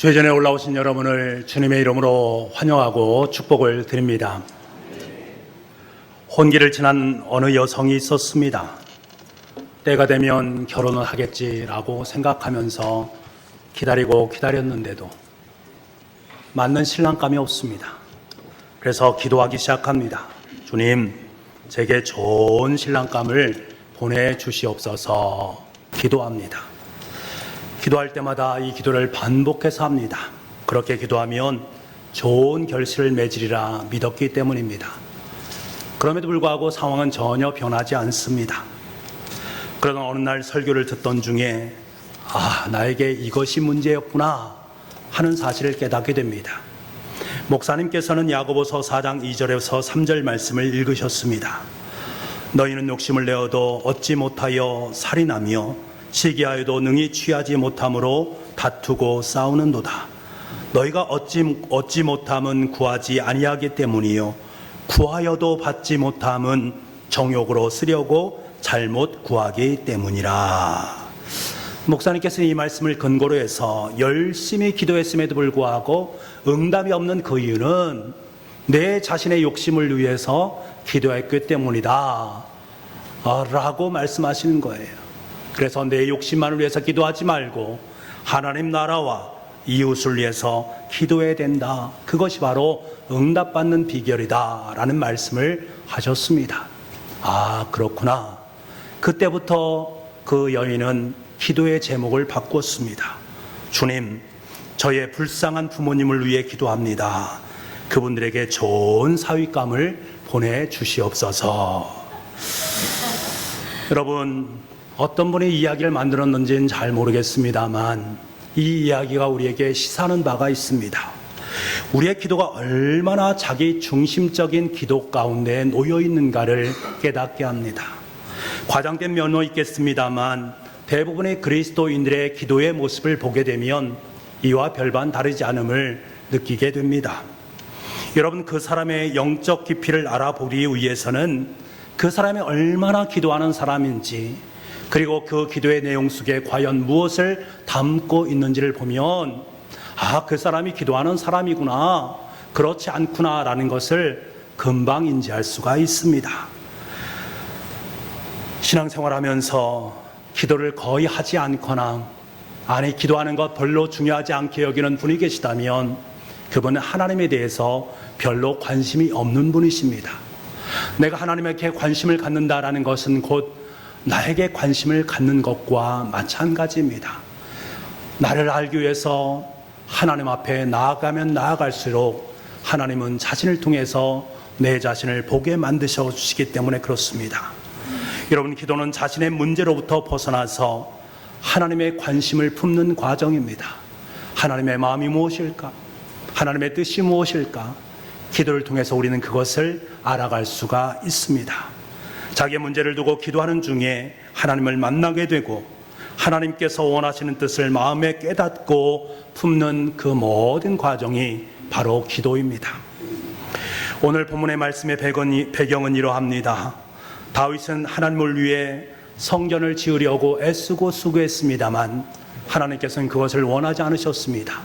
주회전에 올라오신 여러분을 주님의 이름으로 환영하고 축복을 드립니다. 혼기를 지난 어느 여성이 있었습니다. 때가 되면 결혼을 하겠지라고 생각하면서 기다렸는데도 맞는 신랑감이 없습니다. 그래서 기도하기 시작합니다. 주님, 제게 좋은 신랑감을 보내주시옵소서 기도합니다. 기도할 때마다 이 기도를 반복해서 합니다. 그렇게 기도하면 좋은 결실을 맺으리라 믿었기 때문입니다. 그럼에도 불구하고 상황은 전혀 변하지 않습니다. 그러던 어느 날 설교를 듣던 중에 나에게 이것이 문제였구나 하는 사실을 깨닫게 됩니다. 목사님께서는 야고보서 4장 2절에서 3절 말씀을 읽으셨습니다. 너희는 욕심을 내어도 얻지 못하여 살인하며 시기하여도 능히 취하지 못함으로 다투고 싸우는도다. 너희가 얻지 못함은 구하지 아니하기 때문이요 구하여도 받지 못함은 정욕으로 쓰려고 잘못 구하기 때문이라. 목사님께서 이 말씀을 근거로 해서 열심히 기도했음에도 불구하고 응답이 없는 그 이유는 내 자신의 욕심을 위해서 기도했기 때문이다 라고 말씀하시는 거예요. 그래서 내 욕심만을 위해서 기도하지 말고 하나님 나라와 이웃을 위해서 기도해야 된다. 그것이 바로 응답받는 비결이다 라는 말씀을 하셨습니다. 그렇구나. 그때부터 그 여인은 기도의 제목을 바꿨습니다. 주님, 저의 불쌍한 부모님을 위해 기도합니다. 그분들에게 좋은 사윗감을 보내주시옵소서. 여러분, 어떤 분이 이야기를 만들었는지는 잘 모르겠습니다만 이 이야기가 우리에게 시사하는 바가 있습니다. 우리의 기도가 얼마나 자기 중심적인 기도 가운데 놓여 있는가를 깨닫게 합니다. 과장된 면도 있겠습니다만 대부분의 그리스도인들의 기도의 모습을 보게 되면 이와 별반 다르지 않음을 느끼게 됩니다. 여러분, 그 사람의 영적 깊이를 알아보기 위해서는 그 사람이 얼마나 기도하는 사람인지, 그리고 그 기도의 내용 속에 과연 무엇을 담고 있는지를 보면 그 사람이 기도하는 사람이구나, 그렇지 않구나 라는 것을 금방 인지할 수가 있습니다. 신앙생활하면서 기도를 거의 하지 않거나 기도하는 것 별로 중요하지 않게 여기는 분이 계시다면 그분은 하나님에 대해서 별로 관심이 없는 분이십니다. 내가 하나님에게 관심을 갖는다라는 것은 곧 나에게 관심을 갖는 것과 마찬가지입니다. 나를 알기 위해서 하나님 앞에 나아가면 나아갈수록 하나님은 자신을 통해서 내 자신을 보게 만드셔 주시기 때문에 그렇습니다. 여러분, 기도는 자신의 문제로부터 벗어나서 하나님의 관심을 품는 과정입니다. 하나님의 마음이 무엇일까? 하나님의 뜻이 무엇일까? 기도를 통해서 우리는 그것을 알아갈 수가 있습니다. 자기의 문제를 두고 기도하는 중에 하나님을 만나게 되고 하나님께서 원하시는 뜻을 마음에 깨닫고 품는 그 모든 과정이 바로 기도입니다. 오늘 본문의 말씀의 배경은 이러합니다. 다윗은 하나님을 위해 성전을 지으려고 애쓰고 수고했습니다만 하나님께서는 그것을 원하지 않으셨습니다.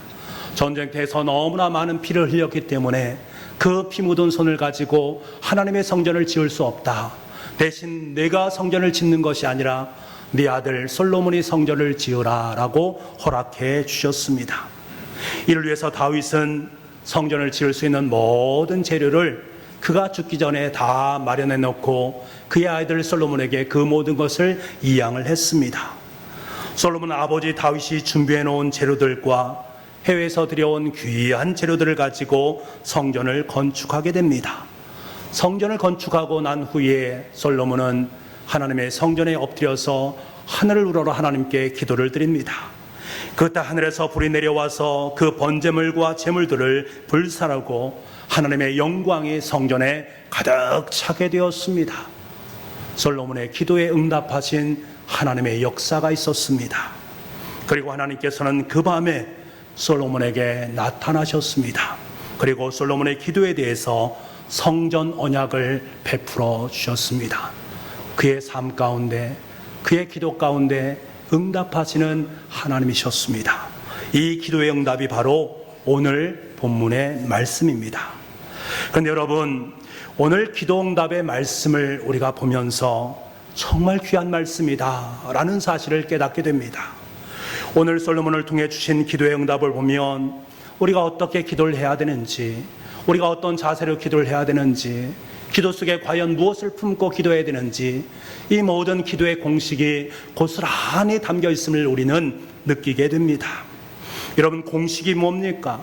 전쟁터에서 너무나 많은 피를 흘렸기 때문에 그 피 묻은 손을 가지고 하나님의 성전을 지을 수 없다. 대신 내가 성전을 짓는 것이 아니라 네 아들 솔로몬이 성전을 지으라 라고 허락해 주셨습니다. 이를 위해서 다윗은 성전을 지을 수 있는 모든 재료를 그가 죽기 전에 다 마련해 놓고 그의 아들 솔로몬에게 그 모든 것을 이양을 했습니다. 솔로몬 아버지 다윗이 준비해 놓은 재료들과 해외에서 들여온 귀한 재료들을 가지고 성전을 건축하게 됩니다. 성전을 건축하고 난 후에 솔로몬은 하나님의 성전에 엎드려서 하늘을 우러러 하나님께 기도를 드립니다. 그때 하늘에서 불이 내려와서 그 번제물과 제물들을 불살하고 하나님의 영광이 성전에 가득 차게 되었습니다. 솔로몬의 기도에 응답하신 하나님의 역사가 있었습니다. 그리고 하나님께서는 그 밤에 솔로몬에게 나타나셨습니다. 그리고 솔로몬의 기도에 대해서 성전 언약을 베풀어 주셨습니다. 그의 삶 가운데, 그의 기도 가운데 응답하시는 하나님이셨습니다. 이 기도의 응답이 바로 오늘 본문의 말씀입니다. 그런데 여러분, 오늘 기도 응답의 말씀을 우리가 보면서 정말 귀한 말씀이다 라는 사실을 깨닫게 됩니다. 오늘 솔로몬을 통해 주신 기도의 응답을 보면 우리가 어떻게 기도를 해야 되는지, 우리가 어떤 자세로 기도를 해야 되는지, 기도 속에 과연 무엇을 품고 기도해야 되는지, 이 모든 기도의 공식이 고스란히 담겨 있음을 우리는 느끼게 됩니다. 여러분, 공식이 뭡니까?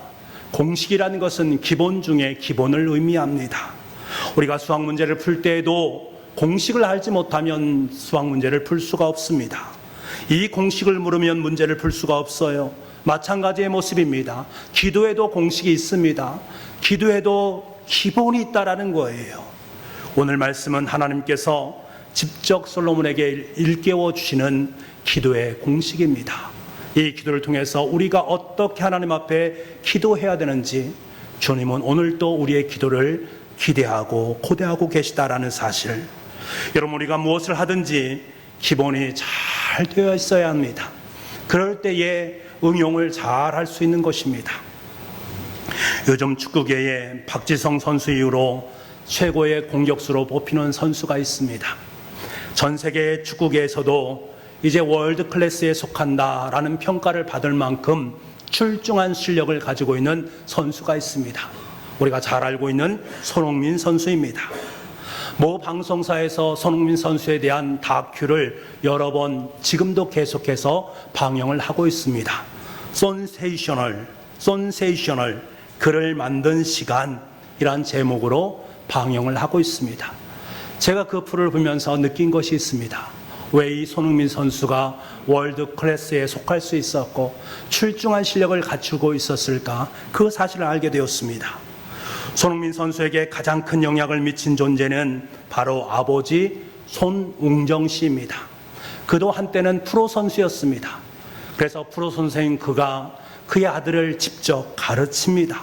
공식이라는 것은 기본 중에 기본을 의미합니다. 우리가 수학 문제를 풀 때에도 공식을 알지 못하면 수학 문제를 풀 수가 없습니다. 이 공식을 물으면 문제를 풀 수가 없어요. 마찬가지의 모습입니다. 기도에도 공식이 있습니다. 기도에도 기본이 있다라는 거예요. 오늘 말씀은 하나님께서 직접 솔로몬에게 일깨워 주시는 기도의 공식입니다. 이 기도를 통해서 우리가 어떻게 하나님 앞에 기도해야 되는지 주님은 오늘도 우리의 기도를 기대하고 고대하고 계시다라는 사실. 여러분, 우리가 무엇을 하든지 기본이 잘 되어 있어야 합니다. 그럴 때에 응용을 잘 할 수 있는 것입니다. 요즘 축구계에 박지성 선수 이후로 최고의 공격수로 뽑히는 선수가 있습니다. 전 세계 축구계에서도 이제 월드 클래스에 속한다라는 평가를 받을 만큼 출중한 실력을 가지고 있는 선수가 있습니다. 우리가 잘 알고 있는 손흥민 선수입니다. 모 방송사에서 손흥민 선수에 대한 다큐를 여러 번 지금도 계속해서 방영을 하고 있습니다. 센세이셔널 그를 만든 시간이란 제목으로 방영을 하고 있습니다. 제가 그 프로를 보면서 느낀 것이 있습니다. 왜 이 손흥민 선수가 월드 클래스에 속할 수 있었고 출중한 실력을 갖추고 있었을까? 그 사실을 알게 되었습니다. 손흥민 선수에게 가장 큰 영향을 미친 존재는 바로 아버지 손웅정 씨입니다. 그도 한때는 프로 선수였습니다. 그래서 프로 선수인 그가 그의 아들을 직접 가르칩니다.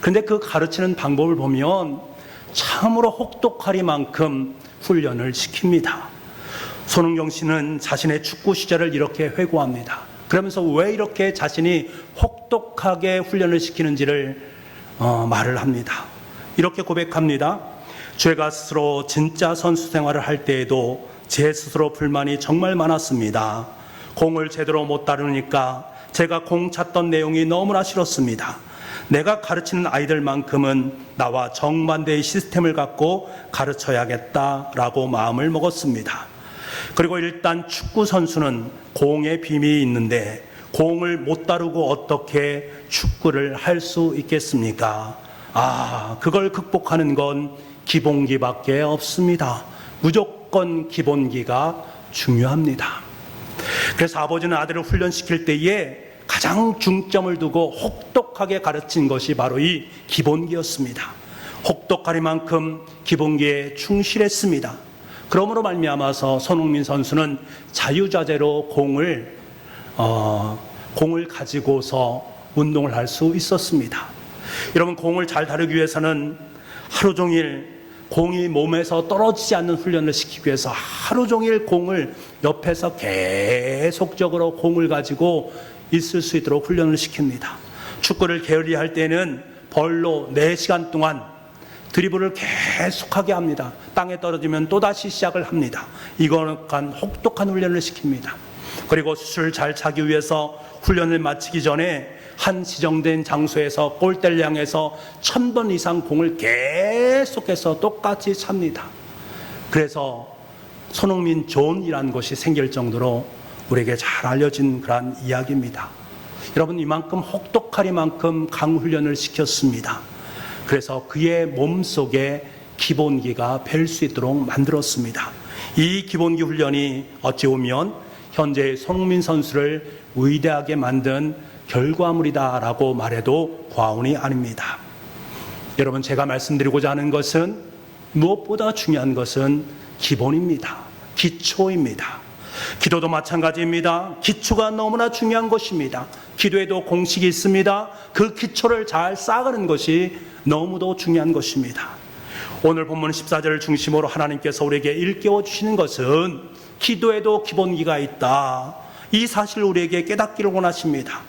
그런데 그 가르치는 방법을 보면 참으로 혹독하리만큼 훈련을 시킵니다. 손흥정 씨는 자신의 축구 시절을 이렇게 회고합니다. 그러면서 왜 이렇게 자신이 혹독하게 훈련을 시키는지를 말을 합니다. 이렇게 고백합니다. 제가 스스로 진짜 선수 생활을 할 때에도 제 스스로 불만이 정말 많았습니다. 공을 제대로 못 다루니까 제가 공 찼던 내용이 너무나 싫었습니다. 내가 가르치는 아이들만큼은 나와 정반대의 시스템을 갖고 가르쳐야겠다라고 마음을 먹었습니다. 그리고 일단 축구 선수는 공에 비밀이 있는데 공을 못 다루고 어떻게 축구를 할 수 있겠습니까? 그걸 극복하는 건 기본기밖에 없습니다. 무조건 기본기가 중요합니다. 그래서 아버지는 아들을 훈련시킬 때에 가장 중점을 두고 혹독하게 가르친 것이 바로 이 기본기였습니다. 혹독하리만큼 기본기에 충실했습니다. 그러므로 말미암아서 손흥민 선수는 자유자재로 공을 가지고서 운동을 할 수 있었습니다. 여러분, 공을 잘 다루기 위해서는 하루 종일 공이 몸에서 떨어지지 않는 훈련을 시키기 위해서 하루 종일 공을 옆에서 계속적으로 공을 가지고 있을 수 있도록 훈련을 시킵니다. 축구를 게을리할 때는 벌로 4시간 동안 드리블을 계속하게 합니다. 땅에 떨어지면 또다시 시작을 합니다. 이거는 혹독한 훈련을 시킵니다. 그리고 슛을 잘 차기 위해서 훈련을 마치기 전에 한 지정된 장소에서 골대를 향해서 1000번 이상 공을 계속해서 똑같이 찹니다. 그래서 손흥민 존이라는 것이 생길 정도로 우리에게 잘 알려진 그런 이야기입니다. 여러분, 이만큼 혹독하리만큼 강훈련을 시켰습니다. 그래서 그의 몸속에 기본기가 뵐 수 있도록 만들었습니다. 이 기본기 훈련이 어찌 보면 현재의 손흥민 선수를 위대하게 만든 결과물이다라고 말해도 과언이 아닙니다. 여러분, 제가 말씀드리고자 하는 것은 무엇보다 중요한 것은 기본입니다. 기초입니다. 기도도 마찬가지입니다. 기초가 너무나 중요한 것입니다. 기도에도 공식이 있습니다. 그 기초를 잘 쌓아가는 것이 너무도 중요한 것입니다. 오늘 본문 14절을 중심으로 하나님께서 우리에게 일깨워 주시는 것은 기도에도 기본기가 있다. 이 사실을 우리에게 깨닫기를 원하십니다.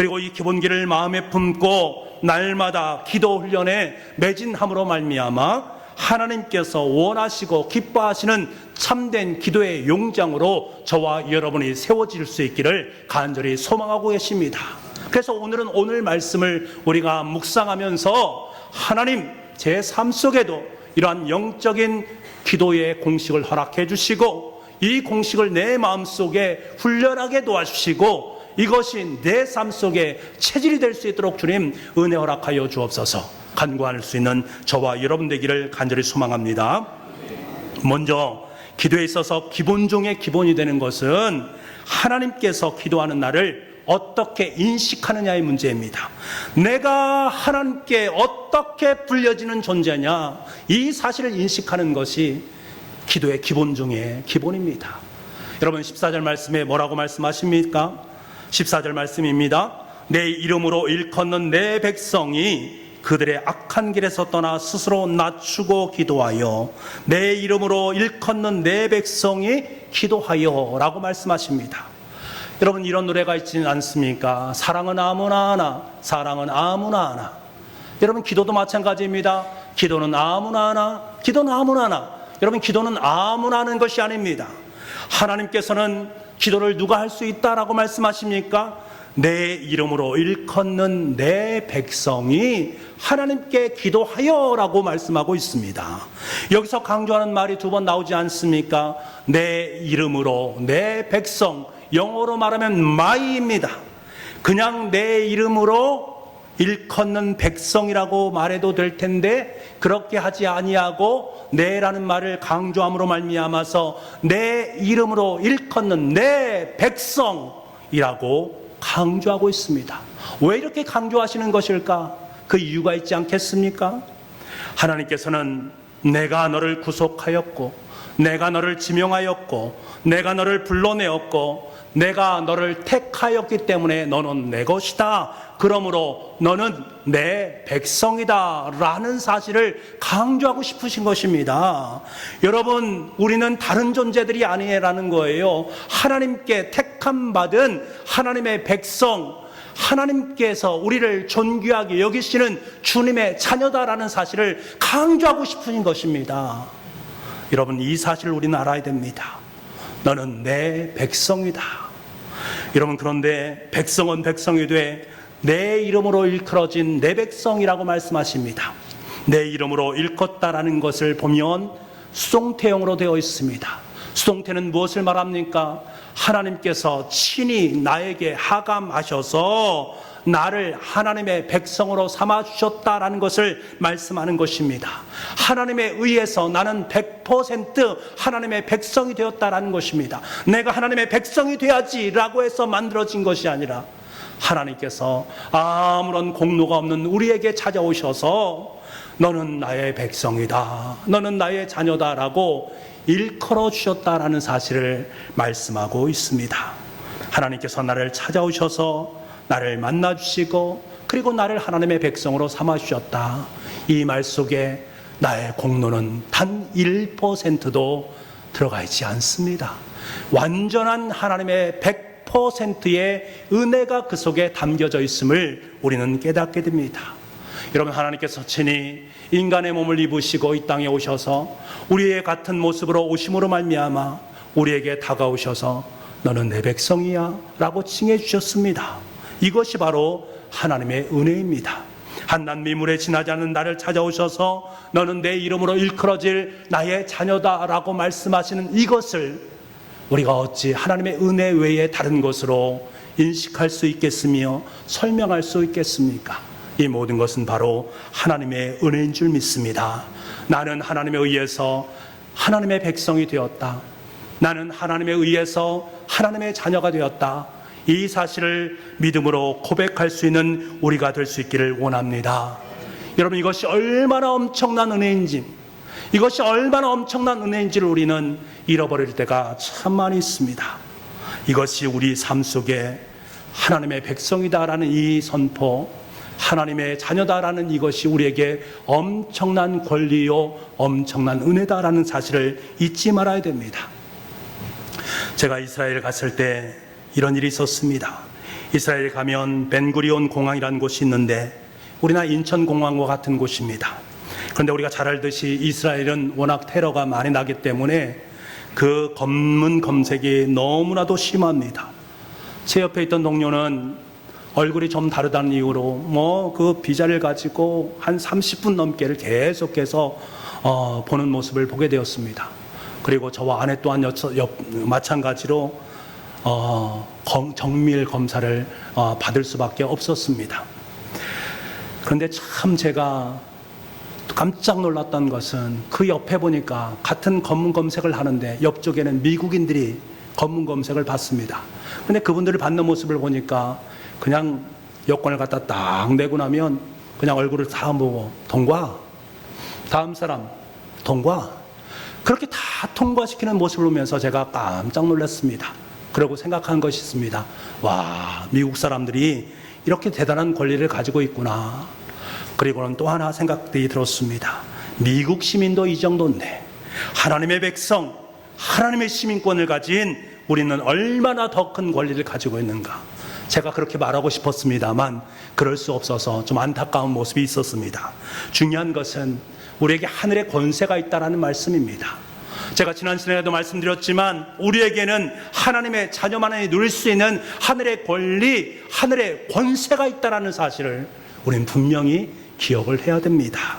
그리고 이 기본기를 마음에 품고 날마다 기도 훈련에 매진함으로 말미암아 하나님께서 원하시고 기뻐하시는 참된 기도의 용장으로 저와 여러분이 세워질 수 있기를 간절히 소망하고 계십니다. 그래서 오늘은 오늘 말씀을 우리가 묵상하면서 하나님 제 삶 속에도 이러한 영적인 기도의 공식을 허락해 주시고 이 공식을 내 마음속에 훈련하게 도와주시고 이것이 내 삶 속에 체질이 될 수 있도록 주님 은혜 허락하여 주옵소서. 간구할 수 있는 저와 여러분 되기를 간절히 소망합니다. 먼저 기도에 있어서 기본 중에 기본이 되는 것은 하나님께서 기도하는 나를 어떻게 인식하느냐의 문제입니다. 내가 하나님께 어떻게 불려지는 존재냐, 이 사실을 인식하는 것이 기도의 기본 중에 기본입니다. 여러분 14절 말씀에 뭐라고 말씀하십니까? 14절 말씀입니다. 내 이름으로 일컫는 내 백성이 그들의 악한 길에서 떠나 스스로 낮추고 기도하여 내 이름으로 일컫는 내 백성이 기도하여 라고 말씀하십니다. 여러분 이런 노래가 있지는 않습니까? 사랑은 아무나 하나, 사랑은 아무나 하나. 여러분 기도도 마찬가지입니다. 기도는 아무나 하나, 기도는 아무나 하나. 여러분 기도는 아무나 하는 것이 아닙니다. 하나님께서는 기도를 누가 할 수 있다라고 말씀하십니까? 내 이름으로 일컫는 내 백성이 하나님께 기도하여라고 말씀하고 있습니다. 여기서 강조하는 말이 두 번 나오지 않습니까? 내 이름으로 내 백성, 영어로 말하면 my입니다. 그냥 내 이름으로 일컫는 백성이라고 말해도 될 텐데 그렇게 하지 아니하고 내라는 말을 강조함으로 말미암아서 내 이름으로 일컫는 내 백성이라고 강조하고 있습니다. 왜 이렇게 강조하시는 것일까? 그 이유가 있지 않겠습니까? 하나님께서는 내가 너를 구속하였고 내가 너를 지명하였고 내가 너를 불러내었고 내가 너를 택하였기 때문에 너는 내 것이다. 그러므로 너는 내 백성이다 라는 사실을 강조하고 싶으신 것입니다. 여러분 우리는 다른 존재들이 아니라는 거예요. 하나님께 택함 받은 하나님의 백성, 하나님께서 우리를 존귀하게 여기시는 주님의 자녀다라는 사실을 강조하고 싶으신 것입니다. 여러분 이 사실을 우리는 알아야 됩니다. 너는 내 백성이다. 여러분 그런데 백성은 백성이 돼 내 이름으로 일컬어진 내 백성이라고 말씀하십니다. 내 이름으로 일컫다라는 것을 보면 수동태형으로 되어 있습니다. 수동태는 무엇을 말합니까? 하나님께서 친히 나에게 하감하셔서 나를 하나님의 백성으로 삼아주셨다라는 것을 말씀하는 것입니다. 하나님에 의해서 나는 100% 하나님의 백성이 되었다라는 것입니다. 내가 하나님의 백성이 돼야지라고 해서 만들어진 것이 아니라 하나님께서 아무런 공로가 없는 우리에게 찾아오셔서 너는 나의 백성이다, 너는 나의 자녀다라고 일컬어 주셨다라는 사실을 말씀하고 있습니다. 하나님께서 나를 찾아오셔서 나를 만나주시고 그리고 나를 하나님의 백성으로 삼아주셨다. 이 말 속에 나의 공로는 단 1%도 들어가 있지 않습니다. 완전한 하나님의 100%의 은혜가 그 속에 담겨져 있음을 우리는 깨닫게 됩니다. 여러분 하나님께서 친히 인간의 몸을 입으시고 이 땅에 오셔서 우리의 같은 모습으로 오심으로 말미암아 우리에게 다가오셔서 너는 내 백성이야 라고 칭해 주셨습니다. 이것이 바로 하나님의 은혜입니다. 한낱 미물에 지나지 않는 나를 찾아오셔서 너는 내 이름으로 일컬어질 나의 자녀다라고 말씀하시는 이것을 우리가 어찌 하나님의 은혜 외에 다른 것으로 인식할 수 있겠으며 설명할 수 있겠습니까? 이 모든 것은 바로 하나님의 은혜인 줄 믿습니다. 나는 하나님에 의해서 하나님의 백성이 되었다. 나는 하나님에 의해서 하나님의 자녀가 되었다. 이 사실을 믿음으로 고백할 수 있는 우리가 될 수 있기를 원합니다. 여러분 이것이 얼마나 엄청난 은혜인지, 이것이 얼마나 엄청난 은혜인지를 우리는 잃어버릴 때가 참 많이 있습니다. 이것이 우리 삶 속에 하나님의 백성이다라는 이 선포, 하나님의 자녀다라는 이것이 우리에게 엄청난 권리요 엄청난 은혜다라는 사실을 잊지 말아야 됩니다. 제가 이스라엘 갔을 때 이런 일이 있었습니다. 이스라엘에 가면 벤구리온 공항이라는 곳이 있는데 우리나라 인천공항과 같은 곳입니다. 그런데 우리가 잘 알듯이 이스라엘은 워낙 테러가 많이 나기 때문에 그 검문 검색이 너무나도 심합니다. 제 옆에 있던 동료는 얼굴이 좀 다르다는 이유로 그 비자를 가지고 한 30분 넘게를 계속해서 보는 모습을 보게 되었습니다. 그리고 저와 아내 또한 마찬가지로 정밀 검사를 받을 수밖에 없었습니다. 그런데 참 제가 깜짝 놀랐던 것은 그 옆에 보니까 같은 검문 검색을 하는데 옆쪽에는 미국인들이 검문 검색을 받습니다. 그런데 그분들을 받는 모습을 보니까 그냥 여권을 갖다 딱 내고 나면 그냥 얼굴을 다 보고 통과, 다음 사람 통과, 그렇게 다 통과시키는 모습을 보면서 제가 깜짝 놀랐습니다. 그러고 생각한 것이 있습니다. 와, 미국 사람들이 이렇게 대단한 권리를 가지고 있구나. 그리고는 또 하나 생각이 들었습니다. 미국 시민도 이 정도인데 하나님의 백성, 하나님의 시민권을 가진 우리는 얼마나 더 큰 권리를 가지고 있는가. 제가 그렇게 말하고 싶었습니다만 그럴 수 없어서 좀 안타까운 모습이 있었습니다. 중요한 것은 우리에게 하늘의 권세가 있다는 말씀입니다. 제가 지난 시간에도 말씀드렸지만 우리에게는 하나님의 자녀만이 누릴 수 있는 하늘의 권리, 하늘의 권세가 있다는 사실을 우리는 분명히 기억을 해야 됩니다.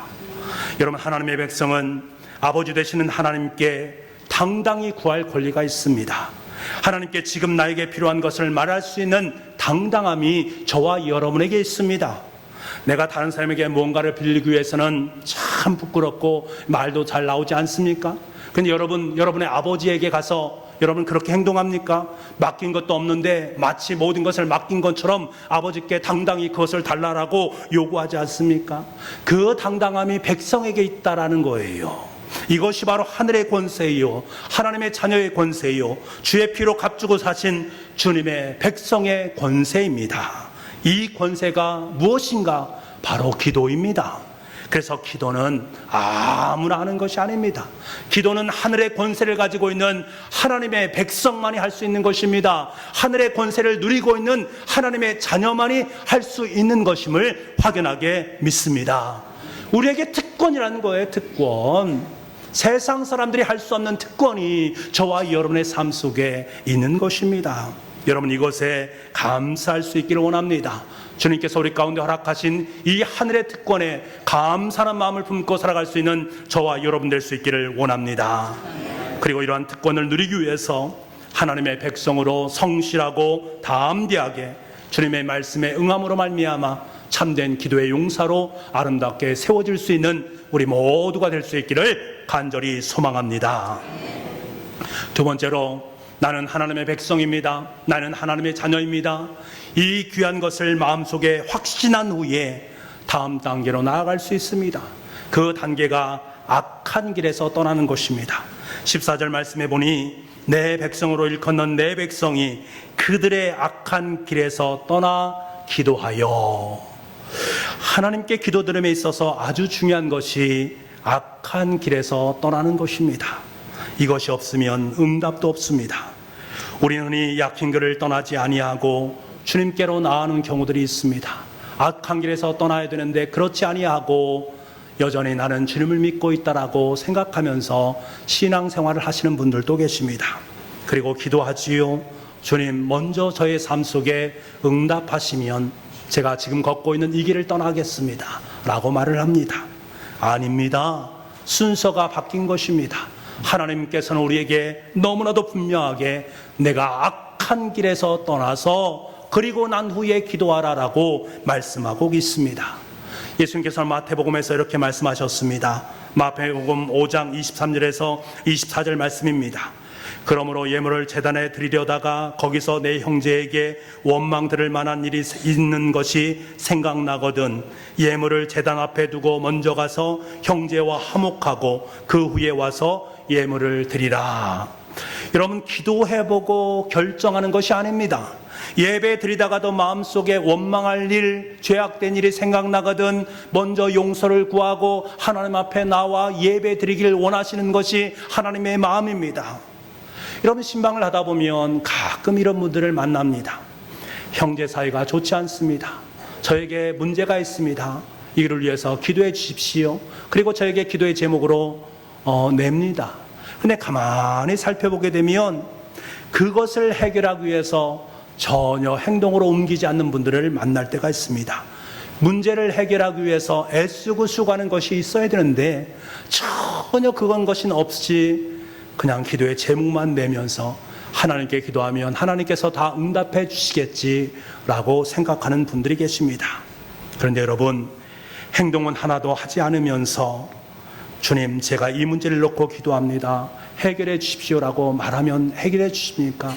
여러분, 하나님의 백성은 아버지 되시는 하나님께 당당히 구할 권리가 있습니다. 하나님께 지금 나에게 필요한 것을 말할 수 있는 당당함이 저와 여러분에게 있습니다. 내가 다른 사람에게 무언가를 빌리기 위해서는 참 부끄럽고 말도 잘 나오지 않습니까? 근데 여러분의 아버지에게 가서 여러분 그렇게 행동합니까? 맡긴 것도 없는데 마치 모든 것을 맡긴 것처럼 아버지께 당당히 그것을 달라고 요구하지 않습니까? 그 당당함이 백성에게 있다라는 거예요. 이것이 바로 하늘의 권세이요, 하나님의 자녀의 권세이요, 주의 피로 값주고 사신 주님의 백성의 권세입니다. 이 권세가 무엇인가? 바로 기도입니다. 그래서 기도는 아무나 하는 것이 아닙니다. 기도는 하늘의 권세를 가지고 있는 하나님의 백성만이 할 수 있는 것입니다. 하늘의 권세를 누리고 있는 하나님의 자녀만이 할 수 있는 것임을 확연하게 믿습니다. 우리에게 특권이라는 거예요. 특권. 세상 사람들이 할 수 없는 특권이 저와 여러분의 삶 속에 있는 것입니다. 여러분, 이것에 감사할 수 있기를 원합니다. 주님께서 우리 가운데 허락하신 이 하늘의 특권에 감사하는 마음을 품고 살아갈 수 있는 저와 여러분 될 수 있기를 원합니다. 그리고 이러한 특권을 누리기 위해서 하나님의 백성으로 성실하고 담대하게 주님의 말씀에 응함으로 말미암아 참된 기도의 용사로 아름답게 세워질 수 있는 우리 모두가 될 수 있기를 간절히 소망합니다. 두 번째로, 나는 하나님의 백성입니다. 나는 하나님의 자녀입니다. 이 귀한 것을 마음속에 확신한 후에 다음 단계로 나아갈 수 있습니다. 그 단계가 악한 길에서 떠나는 것입니다. 14절 말씀해 보니 내 백성으로 일컫는 내 백성이 그들의 악한 길에서 떠나 기도하여. 하나님께 기도드림에 있어서 아주 중요한 것이 악한 길에서 떠나는 것입니다. 이것이 없으면 응답도 없습니다. 우리는 흔히 약한 길을 떠나지 아니하고 주님께로 나아가는 경우들이 있습니다. 악한 길에서 떠나야 되는데 그렇지 아니하고 여전히 나는 주님을 믿고 있다라고 생각하면서 신앙생활을 하시는 분들도 계십니다. 그리고 기도하지요. 주님, 먼저 저의 삶 속에 응답하시면 제가 지금 걷고 있는 이 길을 떠나겠습니다 라고 말을 합니다. 아닙니다. 순서가 바뀐 것입니다. 하나님께서는 우리에게 너무나도 분명하게 내가 악한 길에서 떠나서 그리고 난 후에 기도하라라고 말씀하고 있습니다. 예수님께서는 마태복음에서 이렇게 말씀하셨습니다. 마태복음 5장 23절에서 24절 말씀입니다. 그러므로 예물을 제단에 드리려다가 거기서 내 형제에게 원망 들을 만한 일이 있는 것이 생각나거든 예물을 제단 앞에 두고 먼저 가서 형제와 화목하고 그 후에 와서 예물을 드리라. 여러분, 기도해보고 결정하는 것이 아닙니다. 예배 드리다가도 마음속에 원망할 일, 죄악된 일이 생각나거든 먼저 용서를 구하고 하나님 앞에 나와 예배 드리기를 원하시는 것이 하나님의 마음입니다. 여러분, 신방을 하다 보면 가끔 이런 분들을 만납니다. 형제 사이가 좋지 않습니다. 저에게 문제가 있습니다. 이를 위해서 기도해 주십시오. 그리고 저에게 기도의 제목으로 냅니다. 근데 가만히 살펴보게 되면 그것을 해결하기 위해서 전혀 행동으로 옮기지 않는 분들을 만날 때가 있습니다. 문제를 해결하기 위해서 애쓰고 수고하는 것이 있어야 되는데 전혀 그건 것이 없이 그냥 기도의 제목만 내면서 하나님께 기도하면 하나님께서 다 응답해 주시겠지라고 생각하는 분들이 계십니다. 그런데 여러분, 행동은 하나도 하지 않으면서 주님, 제가 이 문제를 놓고 기도합니다. 해결해 주십시오라고 말하면 해결해 주십니까?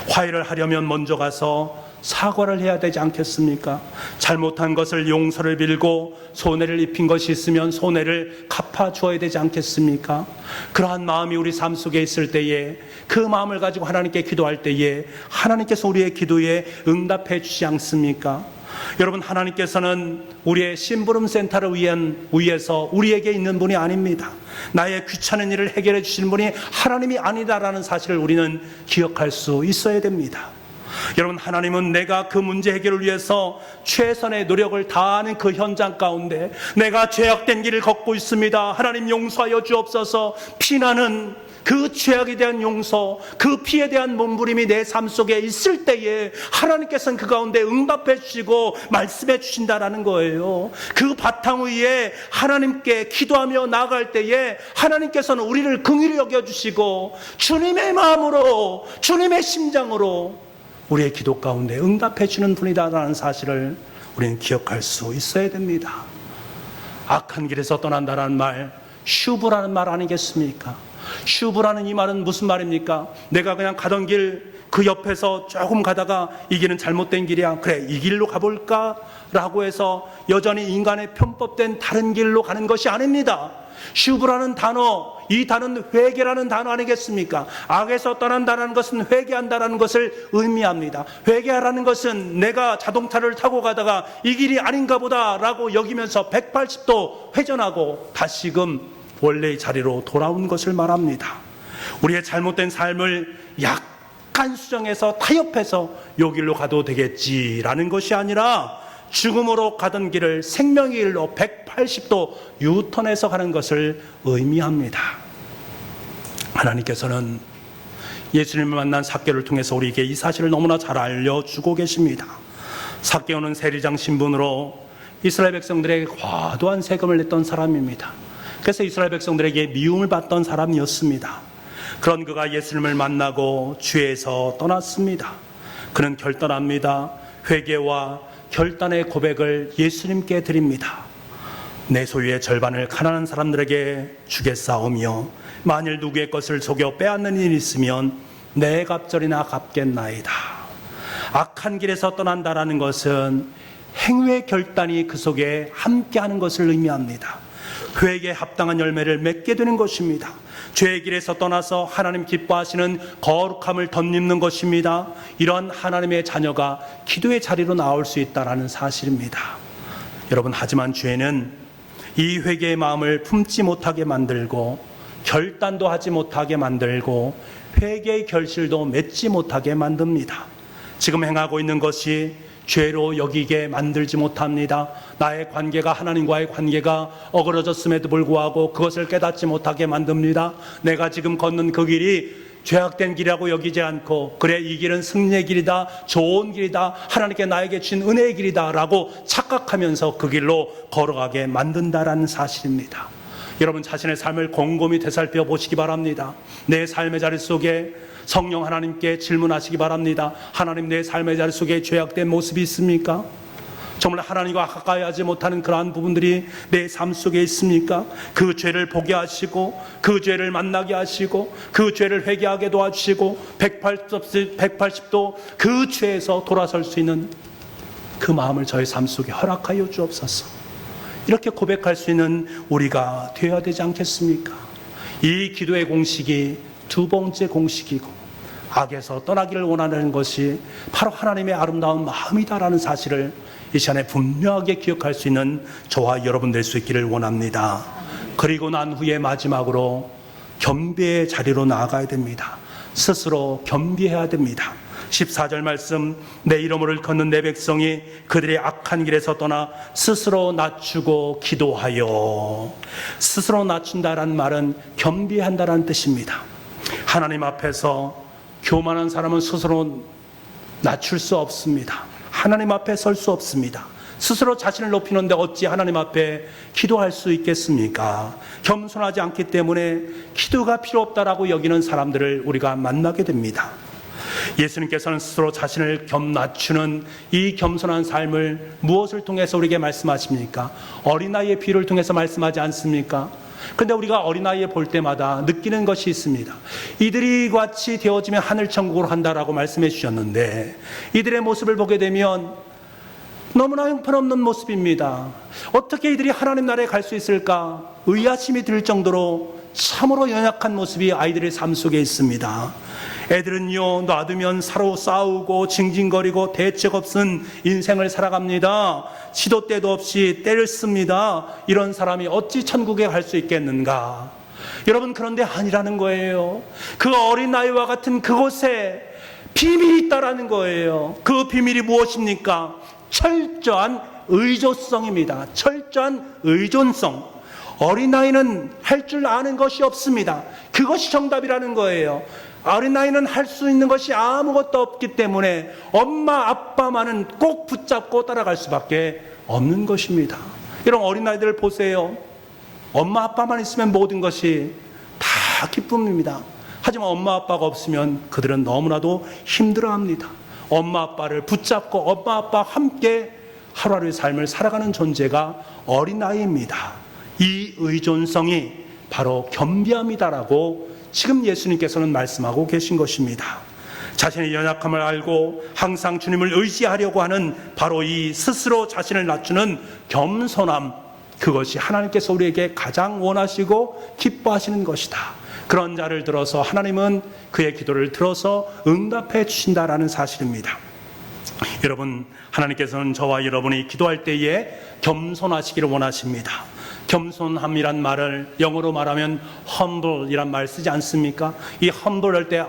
화해를 하려면 먼저 가서 사과를 해야 되지 않겠습니까? 잘못한 것을 용서를 빌고 손해를 입힌 것이 있으면 손해를 갚아주어야 되지 않겠습니까? 그러한 마음이 우리 삶 속에 있을 때에, 그 마음을 가지고 하나님께 기도할 때에 하나님께서 우리의 기도에 응답해 주시지 않습니까? 여러분, 하나님께서는 우리의 심부름 센터를 위해서 우리에게 있는 분이 아닙니다. 나의 귀찮은 일을 해결해 주실 분이 하나님이 아니다라는 사실을 우리는 기억할 수 있어야 됩니다. 여러분, 하나님은 내가 그 문제 해결을 위해서 최선의 노력을 다하는 그 현장 가운데 내가 죄악된 길을 걷고 있습니다. 하나님 용서하여 주옵소서. 피나는 그 죄악에 대한 용서, 그 피에 대한 몸부림이 내 삶 속에 있을 때에 하나님께서는 그 가운데 응답해 주시고 말씀해 주신다라는 거예요. 그 바탕 위에 하나님께 기도하며 나아갈 때에 하나님께서는 우리를 긍휼히 여겨주시고 주님의 마음으로, 주님의 심장으로 우리의 기도 가운데 응답해 주는 분이다라는 사실을 우리는 기억할 수 있어야 됩니다. 악한 길에서 떠난다라는 말, 슈브라는 말 아니겠습니까? 슈브라는 이 말은 무슨 말입니까? 내가 그냥 가던 길 그 옆에서 조금 가다가 이 길은 잘못된 길이야, 그래 이 길로 가볼까? 라고 해서 여전히 인간의 편법된 다른 길로 가는 것이 아닙니다. 슈브라는 단어, 이 단어는 회개라는 단어 아니겠습니까? 악에서 떠난다는 것은 회개한다는 것을 의미합니다. 회개하라는 것은 내가 자동차를 타고 가다가 이 길이 아닌가 보다 라고 여기면서 180도 회전하고 다시금 원래의 자리로 돌아온 것을 말합니다. 우리의 잘못된 삶을 약간 수정해서 타협해서 요 길로 가도 되겠지라는 것이 아니라 죽음으로 가던 길을 생명의 길로 180도 유턴해서 가는 것을 의미합니다. 하나님께서는 예수님을 만난 삭개오를 통해서 우리에게 이 사실을 너무나 잘 알려주고 계십니다. 삭개오는 세리장 신분으로 이스라엘 백성들에게 과도한 세금을 냈던 사람입니다. 그래서 이스라엘 백성들에게 미움을 받던 사람이었습니다. 그런 그가 예수님을 만나고 죄에서 떠났습니다. 그는 결단합니다. 회개와 결단의 고백을 예수님께 드립니다. 내 소유의 절반을 가난한 사람들에게 주겠사오며 만일 누구의 것을 속여 빼앗는 일이 있으면 내 갑절이나 갚겠나이다. 악한 길에서 떠난다라는 것은 행위의 결단이 그 속에 함께하는 것을 의미합니다. 회개에 합당한 열매를 맺게 되는 것입니다. 죄의 길에서 떠나서 하나님 기뻐하시는 거룩함을 덧입는 것입니다. 이런 하나님의 자녀가 기도의 자리로 나올 수 있다는 사실입니다. 여러분, 하지만 죄는 이 회개의 마음을 품지 못하게 만들고 결단도 하지 못하게 만들고 회개의 결실도 맺지 못하게 만듭니다. 지금 행하고 있는 것이 죄로 여기게 만들지 못합니다. 나의 관계가, 하나님과의 관계가 어그러졌음에도 불구하고 그것을 깨닫지 못하게 만듭니다. 내가 지금 걷는 그 길이 죄악된 길이라고 여기지 않고, 그래 이 길은 승리의 길이다, 좋은 길이다, 하나님께 나에게 주신 은혜의 길이다 라고 착각하면서 그 길로 걸어가게 만든다라는 사실입니다. 여러분, 자신의 삶을 곰곰이 되살펴 보시기 바랍니다. 내 삶의 자리 속에 성령 하나님께 질문하시기 바랍니다. 하나님, 내 삶의 자리 속에 죄악된 모습이 있습니까? 정말 하나님과 가까이 하지 못하는 그러한 부분들이 내 삶 속에 있습니까? 그 죄를 보게 하시고 그 죄를 만나게 하시고 그 죄를 회개하게 도와주시고 180도 그 죄에서 돌아설 수 있는 그 마음을 저의 삶 속에 허락하여 주옵소서. 이렇게 고백할 수 있는 우리가 되어야 되지 않겠습니까? 이 기도의 공식이 두 번째 공식이고, 악에서 떠나기를 원하는 것이 바로 하나님의 아름다운 마음이다라는 사실을 이 시간에 분명하게 기억할 수 있는 저와 여러분 될 수 있기를 원합니다. 그리고 난 후에 마지막으로 겸비의 자리로 나아가야 됩니다. 스스로 겸비해야 됩니다. 14절 말씀, 내 이름을 걷는 내 백성이 그들의 악한 길에서 떠나 스스로 낮추고 기도하여. 스스로 낮춘다라는 말은 겸비한다라는 뜻입니다. 하나님 앞에서 교만한 사람은 스스로 낮출 수 없습니다. 하나님 앞에 설 수 없습니다. 스스로 자신을 높이는데 어찌 하나님 앞에 기도할 수 있겠습니까? 겸손하지 않기 때문에 기도가 필요 없다라고 여기는 사람들을 우리가 만나게 됩니다. 예수님께서는 스스로 자신을 낮추는 이 겸손한 삶을 무엇을 통해서 우리에게 말씀하십니까? 어린아이의 비유를 통해서 말씀하지 않습니까? 근데 우리가 어린아이에 볼 때마다 느끼는 것이 있습니다. 이들이 같이 되어지면 하늘천국으로 한다라고 말씀해 주셨는데, 이들의 모습을 보게 되면 너무나 형편없는 모습입니다. 어떻게 이들이 하나님 나라에 갈 수 있을까? 의아심이 들 정도로 참으로 연약한 모습이 아이들의 삶 속에 있습니다. 애들은요, 놔두면 서로 싸우고 징징거리고 대책 없은 인생을 살아갑니다. 시도 때도 없이 때를 씁니다. 이런 사람이 어찌 천국에 갈 수 있겠는가? 여러분, 그런데 아니라는 거예요. 그 어린아이와 같은 그곳에 비밀이 있다라는 거예요. 그 비밀이 무엇입니까? 철저한 의존성입니다. 철저한 의존성. 어린아이는 할 줄 아는 것이 없습니다. 그것이 정답이라는 거예요. 어린아이는 할 수 있는 것이 아무것도 없기 때문에 엄마 아빠만은 꼭 붙잡고 따라갈 수밖에 없는 것입니다. 이런 어린아이들 보세요. 엄마 아빠만 있으면 모든 것이 다 기쁨입니다. 하지만 엄마 아빠가 없으면 그들은 너무나도 힘들어합니다. 엄마 아빠를 붙잡고 엄마 아빠와 함께 하루하루의 삶을 살아가는 존재가 어린아이입니다. 이 의존성이 바로 겸비함이다라고 지금 예수님께서는 말씀하고 계신 것입니다. 자신의 연약함을 알고 항상 주님을 의지하려고 하는 바로 이 스스로 자신을 낮추는 겸손함, 그것이 하나님께서 우리에게 가장 원하시고 기뻐하시는 것이다. 그런 자를 들어서 하나님은 그의 기도를 들어서 응답해 주신다라는 사실입니다. 여러분, 하나님께서는 저와 여러분이 기도할 때에 겸손하시기를 원하십니다. 겸손함이란 말을 영어로 말하면 humble이란 말 쓰지 않습니까? 이 humble 할 때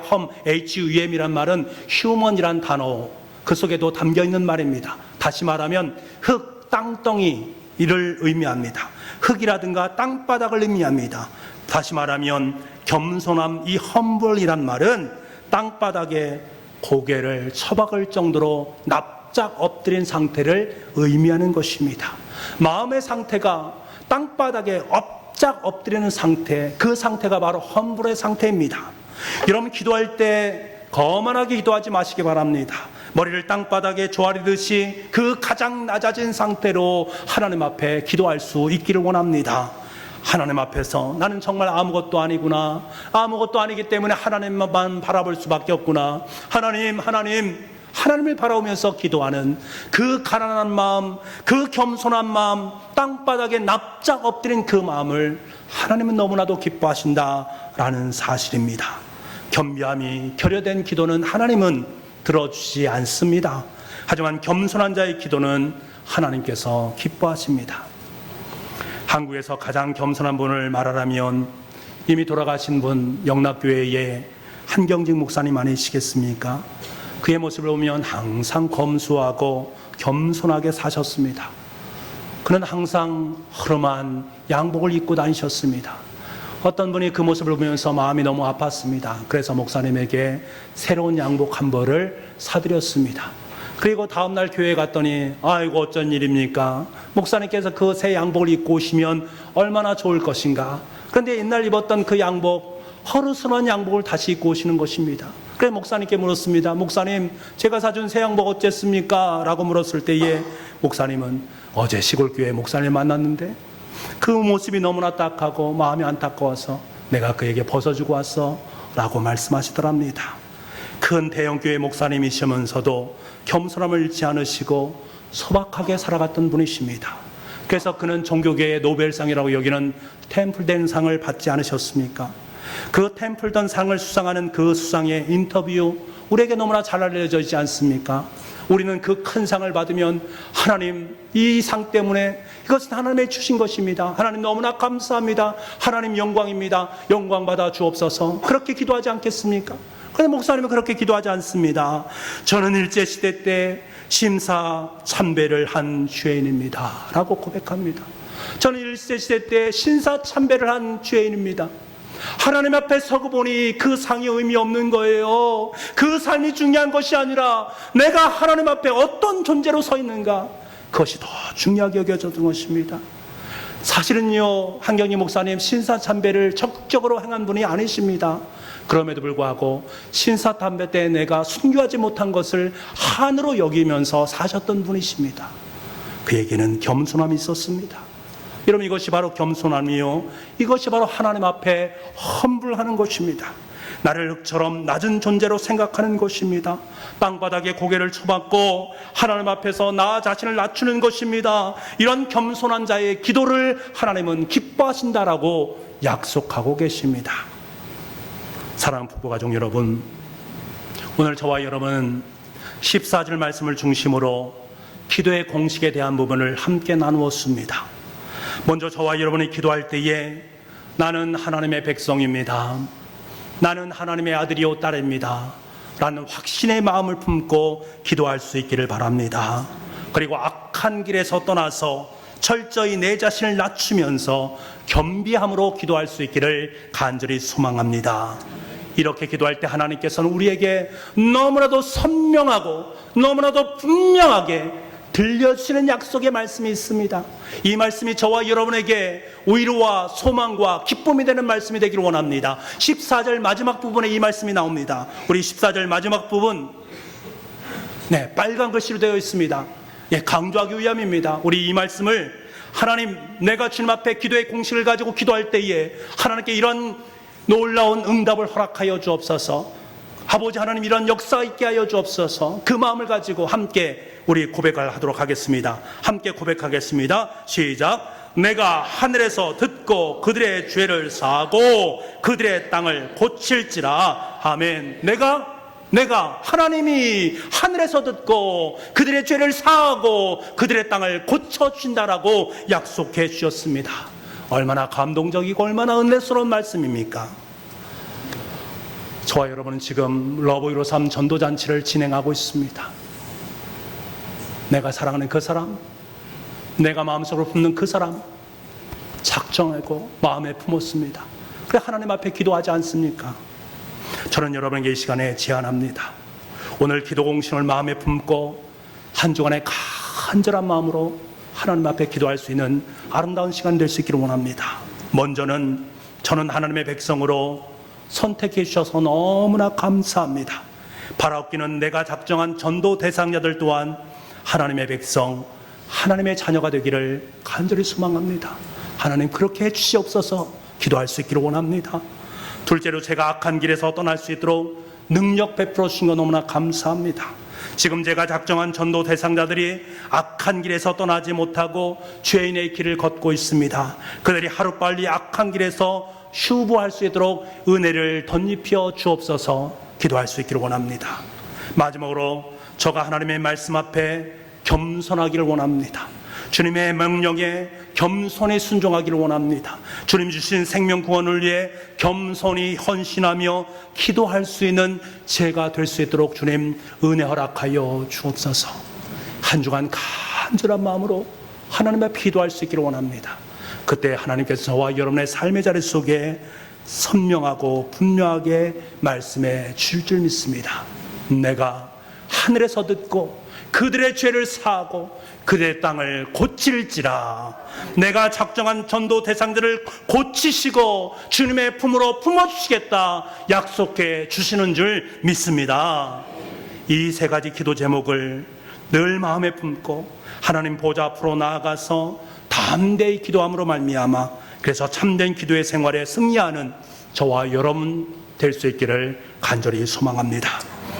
HUM이란 말은 human이란 단어, 그 속에도 담겨 있는 말입니다. 다시 말하면 흙, 땅덩이를 의미합니다. 흙이라든가 땅바닥을 의미합니다. 다시 말하면 겸손함, 이 humble이란 말은 땅바닥에 고개를 처박을 정도로 납작 엎드린 상태를 의미하는 것입니다. 마음의 상태가 땅바닥에 엎작 엎드리는 상태, 그 상태가 바로 험불의 상태입니다. 여러분, 기도할 때 거만하게 기도하지 마시기 바랍니다. 머리를 땅바닥에 조아리듯이 그 가장 낮아진 상태로 하나님 앞에 기도할 수 있기를 원합니다. 하나님 앞에서 나는 정말 아무것도 아니구나, 아무것도 아니기 때문에 하나님만 바라볼 수밖에 없구나, 하나님을 바라보면서 기도하는 그 가난한 마음, 그 겸손한 마음, 땅바닥에 납작 엎드린 그 마음을 하나님은 너무나도 기뻐하신다라는 사실입니다. 겸비함이 결여된 기도는 하나님은 들어주지 않습니다. 하지만 겸손한 자의 기도는 하나님께서 기뻐하십니다. 한국에서 가장 겸손한 분을 말하라면 이미 돌아가신 분, 영락교회의 한경직 목사님 아니시겠습니까? 그의 모습을 보면 항상 검소하고 겸손하게 사셨습니다. 그는 항상 허름한 양복을 입고 다니셨습니다. 어떤 분이 그 모습을 보면서 마음이 너무 아팠습니다. 그래서 목사님에게 새로운 양복 한 벌을 사드렸습니다. 그리고 다음날 교회에 갔더니 아이고 어쩐 일입니까? 목사님께서 그 새 양복을 입고 오시면 얼마나 좋을 것인가. 그런데 옛날 입었던 그 양복, 허르스러운 양복을 다시 입고 오시는 것입니다. 그래서 목사님께 물었습니다. 목사님, 제가 사준 새 양복 어쨌습니까? 라고 물었을 때에 목사님은 어제 시골교회 목사님 만났는데 그 모습이 너무나 딱하고 마음이 안타까워서 내가 그에게 벗어주고 왔어 라고 말씀하시더랍니다. 큰 대형교회 목사님이시면서도 겸손함을 잃지 않으시고 소박하게 살아갔던 분이십니다. 그래서 그는 종교계의 노벨상이라고 여기는 템플된 상을 받지 않으셨습니까? 그 템플던 상을 수상하는 그 수상의 인터뷰, 우리에게 너무나 잘 알려져 있지 않습니까? 우리는 그 큰 상을 받으면 하나님, 이 상 때문에 이것은 하나님의 주신 것입니다. 하나님 너무나 감사합니다. 하나님 영광입니다. 영광 받아 주옵소서. 그렇게 기도하지 않겠습니까? 그런데 목사님은 그렇게 기도하지 않습니다. 저는 일제시대 때 심사참배를 한 죄인입니다 라고 고백합니다. 저는 일제시대 때 신사참배를 한 죄인입니다. 하나님 앞에 서고 보니 그 상이 의미 없는 거예요. 그 삶이 중요한 것이 아니라 내가 하나님 앞에 어떤 존재로 서 있는가, 그것이 더 중요하게 여겨졌던 것입니다. 사실은요, 한경희 목사님 신사참배를 적극적으로 행한 분이 아니십니다. 그럼에도 불구하고 신사참배 때 내가 순교하지 못한 것을 한으로 여기면서 사셨던 분이십니다. 그에게는 겸손함이 있었습니다. 여러분, 이것이 바로 겸손함이요, 이것이 바로 하나님 앞에 험불하는 것입니다. 나를 흙처럼 낮은 존재로 생각하는 것입니다. 땅바닥에 고개를 쳐박고 하나님 앞에서 나 자신을 낮추는 것입니다. 이런 겸손한 자의 기도를 하나님은 기뻐하신다라고 약속하고 계십니다. 사랑하는 부부가족 여러분, 오늘 저와 여러분은 14절 말씀을 중심으로 기도의 공식에 대한 부분을 함께 나누었습니다. 먼저 저와 여러분이 기도할 때에 나는 하나님의 백성입니다, 나는 하나님의 아들이요 딸입니다 라는 확신의 마음을 품고 기도할 수 있기를 바랍니다. 그리고 악한 길에서 떠나서 철저히 내 자신을 낮추면서 겸비함으로 기도할 수 있기를 간절히 소망합니다. 이렇게 기도할 때 하나님께서는 우리에게 너무나도 선명하고 너무나도 분명하게 들려주시는 약속의 말씀이 있습니다. 이 말씀이 저와 여러분에게 위로와 소망과 기쁨이 되는 말씀이 되기를 원합니다. 14절 마지막 부분에 이 말씀이 나옵니다. 우리 14절 마지막 부분, 빨간 글씨로 되어 있습니다. 강조하기 위함입니다. 우리 이 말씀을 하나님, 내가 주님 앞에 기도의 공식을 가지고 기도할 때에 하나님께 이런 놀라운 응답을 허락하여 주옵소서. 아버지 하나님, 이런 역사가 있게 하여 주옵소서. 그 마음을 가지고 함께 우리 고백을 하도록 하겠습니다. 함께 고백하겠습니다. 시작. 내가 하늘에서 듣고 그들의 죄를 사하고 그들의 땅을 고칠지라. 아멘. 내가 하나님이 하늘에서 듣고 그들의 죄를 사하고 그들의 땅을 고쳐주신다라고 약속해 주셨습니다. 얼마나 감동적이고 얼마나 은혜스러운 말씀입니까? 저와 여러분은 지금 러브153 전도잔치를 진행하고 있습니다. 내가 사랑하는 그 사람, 내가 마음속으로 품는 그 사람 작정하고 마음에 품었습니다. 그래 하나님 앞에 기도하지 않습니까? 저는 여러분에게 이 시간에 제안합니다. 오늘 기도 공신을 마음에 품고 한 주간의 간절한 마음으로 하나님 앞에 기도할 수 있는 아름다운 시간 될 수 있기를 원합니다. 먼저는 저는 하나님의 백성으로 선택해 주셔서 너무나 감사합니다. 바라옵기는 내가 작정한 전도 대상자들 또한 하나님의 백성, 하나님의 자녀가 되기를 간절히 소망합니다. 하나님 그렇게 해주시옵소서. 기도할 수 있기를 원합니다. 둘째로, 제가 악한 길에서 떠날 수 있도록 능력 베풀어 주신 거 너무나 감사합니다. 지금 제가 작정한 전도 대상자들이 악한 길에서 떠나지 못하고 죄인의 길을 걷고 있습니다. 그들이 하루빨리 악한 길에서 휴부할 수 있도록 은혜를 덧입혀 주옵소서. 기도할 수 있기를 원합니다. 마지막으로, 저가 하나님의 말씀 앞에 겸손하기를 원합니다. 주님의 명령에 겸손히 순종하기를 원합니다. 주님 주신 생명 구원을 위해 겸손히 헌신하며 기도할 수 있는 제가 될 수 있도록 주님 은혜 허락하여 주옵소서. 한 주간 간절한 마음으로 하나님 앞에 기도할 수 있기를 원합니다. 그때 하나님께서 저와 여러분의 삶의 자리 속에 선명하고 분명하게 말씀해 주실 줄 믿습니다. 내가 하늘에서 듣고 그들의 죄를 사하고 그들의 땅을 고칠지라. 내가 작정한 전도 대상들을 고치시고 주님의 품으로 품어주시겠다 약속해 주시는 줄 믿습니다. 이 세 가지 기도 제목을 늘 마음에 품고 하나님 보좌 앞으로 나아가서 담대히 기도함으로 말미암아 그래서 참된 기도의 생활에 승리하는 저와 여러분 될 수 있기를 간절히 소망합니다.